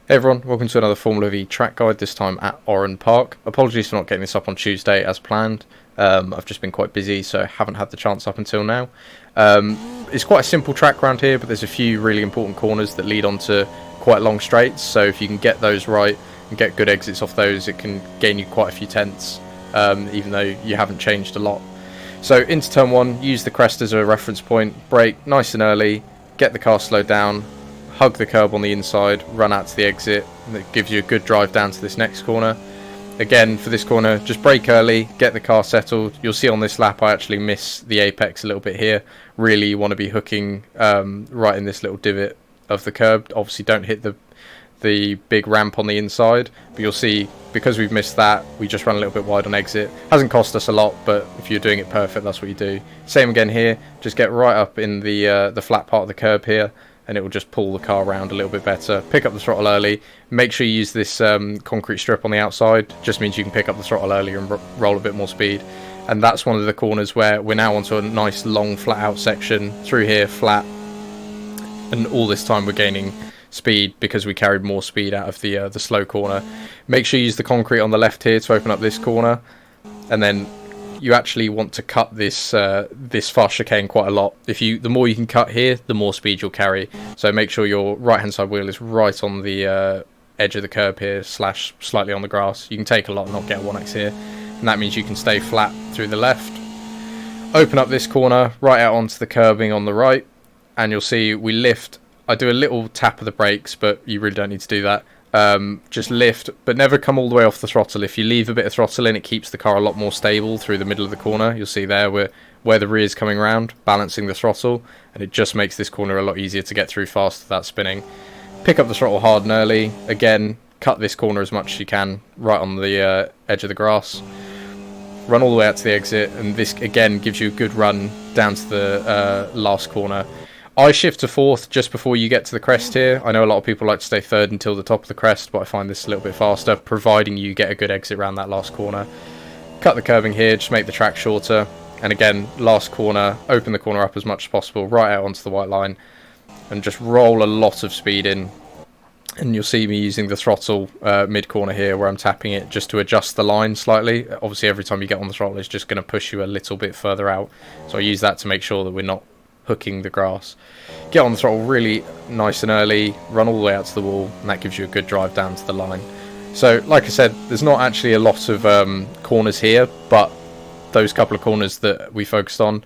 Hey everyone, welcome to another Formula V track guide, this time at Oran Park. Apologies for not getting this up on Tuesday as planned. I've just been quite busy, so haven't had the chance up until now. It's quite a simple track around here, but there's a few really important corners that lead onto quite long straights, so if you can get those right and get good exits off those, it can gain you quite a few tenths, even though you haven't changed a lot. So into turn one, use the crest as a reference point, brake nice and early, get the car slowed down, hug the curb on the inside, run out to the exit, and it gives you a good drive down to this next corner. Again, for this corner, just brake early, get the car settled. You'll see on this lap I actually miss the apex a little bit here. Really, you want to be hooking right in this little divot of the curb. Obviously, don't hit the big ramp on the inside, but you'll see, because we've missed that, we just run a little bit wide on exit. Hasn't cost us a lot, but if you're doing it perfect, that's what you do. Same again here, just get right up in the flat part of the curb here, and it will just pull the car around a little bit better. Pick up the throttle early. Make sure you use this concrete strip on the outside. Just means you can pick up the throttle earlier and roll a bit more speed. And that's one of the corners where we're now onto a nice long flat out section. Through here, flat. And all this time we're gaining speed because we carried more speed out of the slow corner. Make sure you use the concrete on the left here to open up this corner. And then you actually want to cut this this fast chicane quite a lot. The more you can cut here, the more speed you'll carry. So make sure your right hand side wheel is right on the edge of the curb here, slash slightly on the grass. You can take a lot and not get 1x here, and that means you can stay flat through the left. Open up this corner, right out onto the curbing on the right, and you'll see we lift. I do a little tap of the brakes, but you really don't need to do that. Just lift, but never come all the way off the throttle. If you leave a bit of throttle in, it keeps the car a lot more stable through the middle of the corner. You'll see there where the rear is coming around, balancing the throttle, and it just makes this corner a lot easier to get through fast without spinning. Pick up the throttle hard and early. Again, cut this corner as much as you can, right on the edge of the grass. Run all the way out to the exit, and this again gives you a good run down to the last corner. I shift to fourth just before you get to the crest here. I know a lot of people like to stay third until the top of the crest, but I find this a little bit faster, providing you get a good exit around that last corner. Cut the curbing here, just make the track shorter. And again, last corner, open the corner up as much as possible, right out onto the white line, and just roll a lot of speed in. And you'll see me using the throttle mid-corner here, where I'm tapping it just to adjust the line slightly. Obviously, every time you get on the throttle, it's just going to push you a little bit further out. So I use that to make sure that we're not hooking the grass. Get on the throttle really nice and early, run all the way out to the wall, and that gives you a good drive down to the line. So like I said, there's not actually a lot of corners here, but those couple of corners that we focused on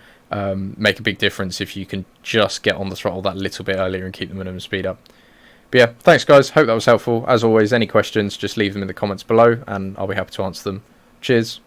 make a big difference if you can just get on the throttle that little bit earlier and keep the minimum speed up. But yeah, thanks guys, hope that was helpful. As always, any questions, just leave them in the comments below and I'll be happy to answer them. Cheers.